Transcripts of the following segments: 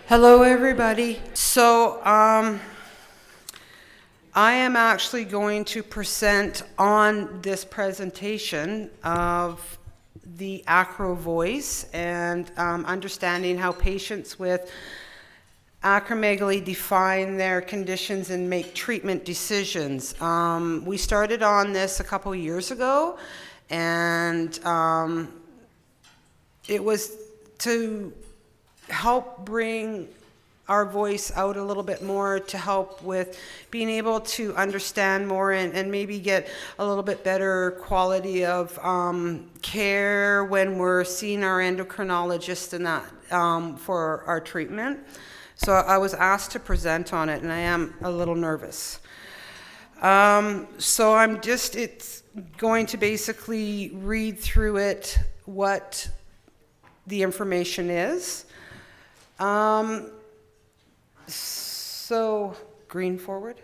Hello, everybody. I am actually going to present on this presentation of the Acro Voice and understanding how patients with acromegaly define their conditions and make treatment decisions. We started on this a couple years ago, and it was to help bring our voice out a little bit more, to help with being able to understand more and maybe get a little bit better quality of care when we're seeing our endocrinologist and that for our treatment. So I was asked to present on it, and I am a little nervous. It's going to basically read through it what the information is. So green forward.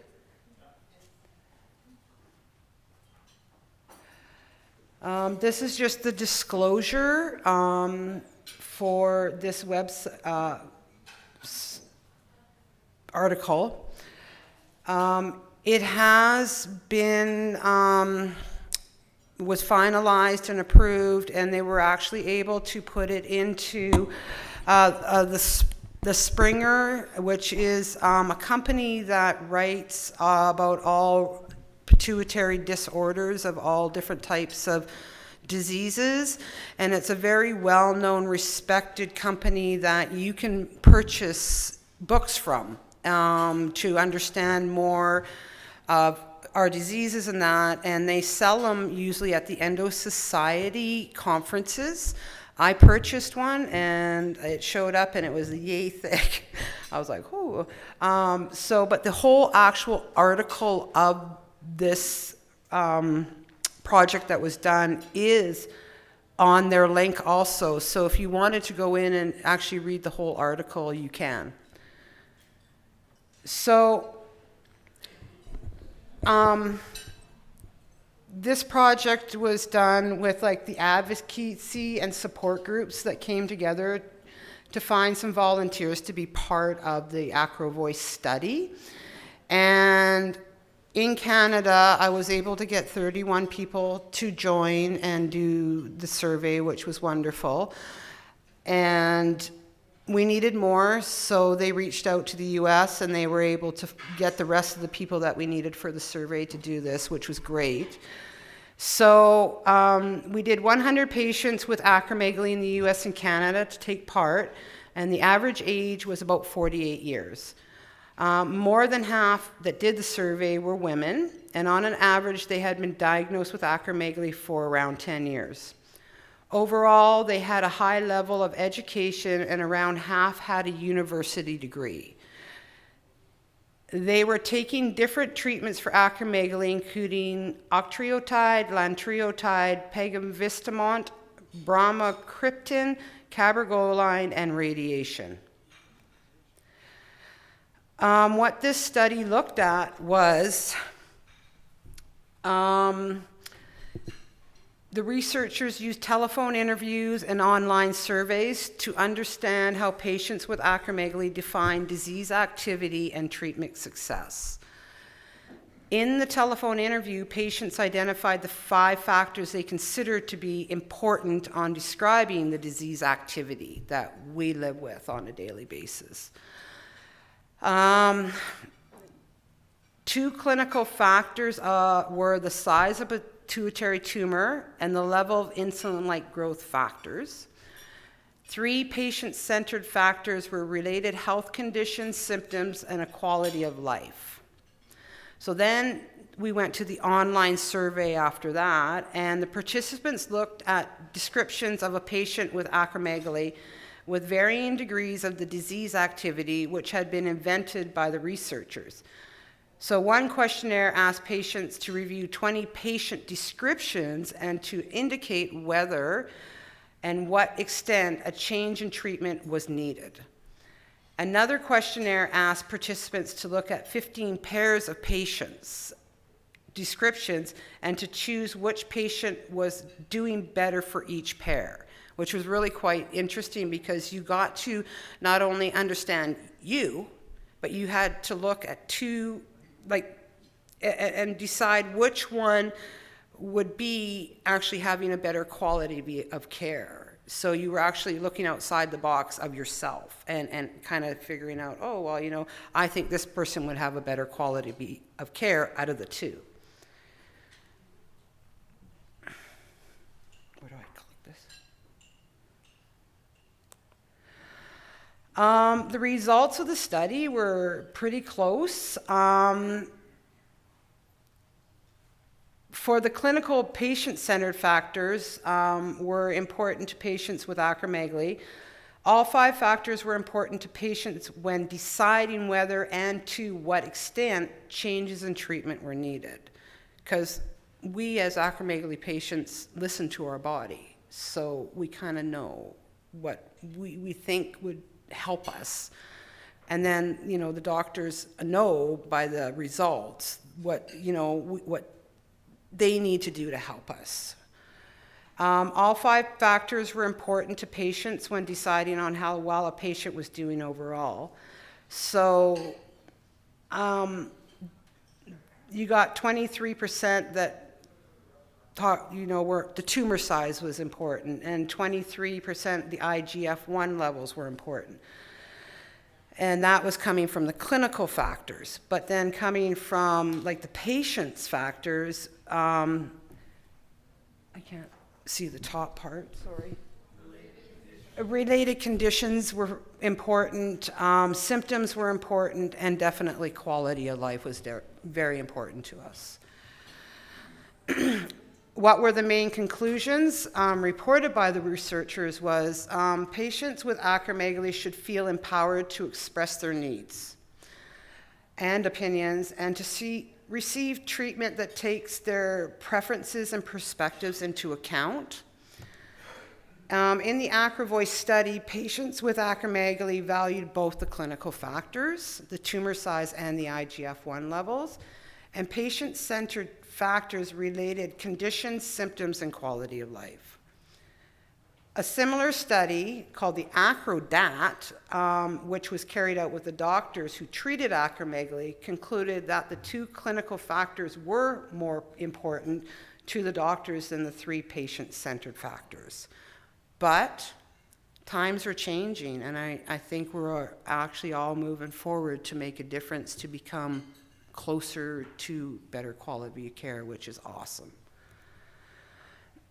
This is just the disclosure for this article. It has been was finalized and approved, and they were actually able to put it into the Springer, which is a company that writes about all pituitary disorders of all different types of diseases, and it's a very well-known, respected company that you can purchase books from to understand more of our diseases and that, and they sell them usually at the Endo Society conferences. I purchased one, and it showed up, and it was yay thick. I was like, ooh. But the whole actual article of this project that was done is on their link also. So if you wanted to go in and actually read the whole article, you can. So this project was done with like the advocacy and support groups that came together to find some volunteers to be part of the Acro Voice study. And in Canada, I was able to get 31 people to join and do the survey, which was wonderful. And we needed more, so they reached out to the US, and they were able to get the rest of the people that we needed for the survey to do this, which was great. So we did 100 patients with acromegaly in the US and Canada to take part, and the average age was about 48 years. More than half that did the survey were women, and on an average, they had been diagnosed with acromegaly for around 10 years. Overall, they had a high level of education, and around half had a university degree. They were taking different treatments for acromegaly, including octreotide, lanreotide, pegvistamont, bromocriptine, cabergoline, and radiation. What this study looked at was the researchers used telephone interviews and online surveys to understand how patients with acromegaly define disease activity and treatment success. In the telephone interview, patients identified the 5 factors they considered to be important on describing the disease activity that we live with on a daily basis. 2 clinical factors were the size of a pituitary tumor and the level of insulin-like growth factors. 3 patient-centered factors were related health conditions, symptoms, and a quality of life. So then we went to the online survey after that, and the participants looked at descriptions of a patient with acromegaly with varying degrees of the disease activity, which had been invented by the researchers. So one questionnaire asked patients to review 20 patient descriptions and to indicate whether and what extent a change in treatment was needed. Another questionnaire asked participants to look at 15 pairs of patients' descriptions and to choose which patient was doing better for each pair, which was really quite interesting because you got to not only understand you, but you had to look at two, and decide which one would be actually having a better quality of care. So you were actually looking outside the box of yourself and kind of figuring out, oh, well, I think this person would have a better quality of care out of the two. Where do I click this? The results of the study were pretty close. For the clinical patient-centered factors were important to patients with acromegaly. All 5 factors were important to patients when deciding whether and to what extent changes in treatment were needed. Because we as acromegaly patients listen to our body, so we kind of know what we think would help us. And then, the doctors know by the results what they need to do to help us. All 5 factors were important to patients when deciding on how well a patient was doing overall. So you got 23% that thought, the tumor size was important, and 23% the IGF-1 levels were important. And that was coming from the clinical factors. But then coming from the patient's factors, I can't see the top part, sorry. Related conditions were important, symptoms were important, and definitely quality of life was very important to us. What were the main conclusions reported by the researchers was patients with acromegaly should feel empowered to express their needs and opinions and to receive treatment that takes their preferences and perspectives into account. In the AcroVoice study, patients with acromegaly valued both the clinical factors, the tumor size and the IGF-1 levels, and patient-centered factors related conditions, symptoms, and quality of life. A similar study called the AcroDAT, which was carried out with the doctors who treated acromegaly, concluded that the 2 clinical factors were more important to the doctors than the 3 patient-centered factors. But times are changing, and I think we're actually all moving forward to make a difference to become closer to better quality of care, which is awesome.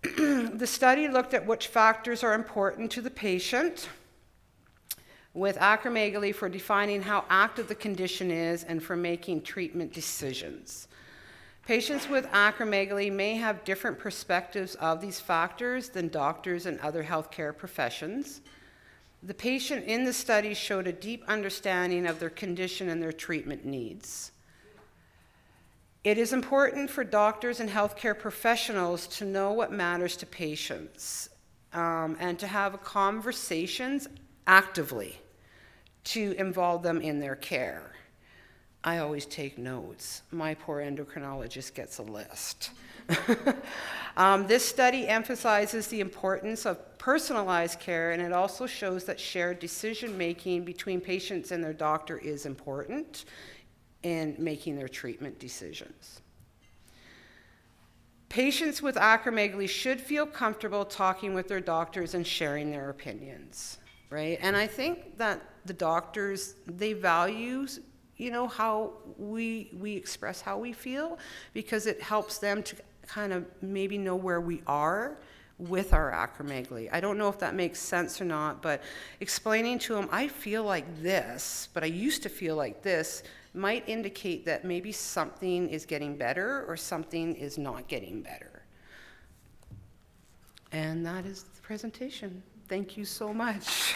The study looked at which factors are important to the patient with acromegaly for defining how active the condition is and for making treatment decisions. Patients with acromegaly may have different perspectives of these factors than doctors and other healthcare professions. The patient in the study showed a deep understanding of their condition and their treatment needs. It is important for doctors and healthcare professionals to know what matters to patients and to have conversations actively to involve them in their care. I always take notes. My poor endocrinologist gets a list. This study emphasizes the importance of personalized care, and it also shows that shared decision-making between patients and their doctor is important in making their treatment decisions. Patients with acromegaly should feel comfortable talking with their doctors and sharing their opinions, right? And I think that the doctors, they value, how we express how we feel, because it helps them to kind of maybe know where we are with our acromegaly. I don't know if that makes sense or not, but explaining to them, I feel like this, but I used to feel like this, might indicate that maybe something is getting better or something is not getting better. And that is the presentation. Thank you so much.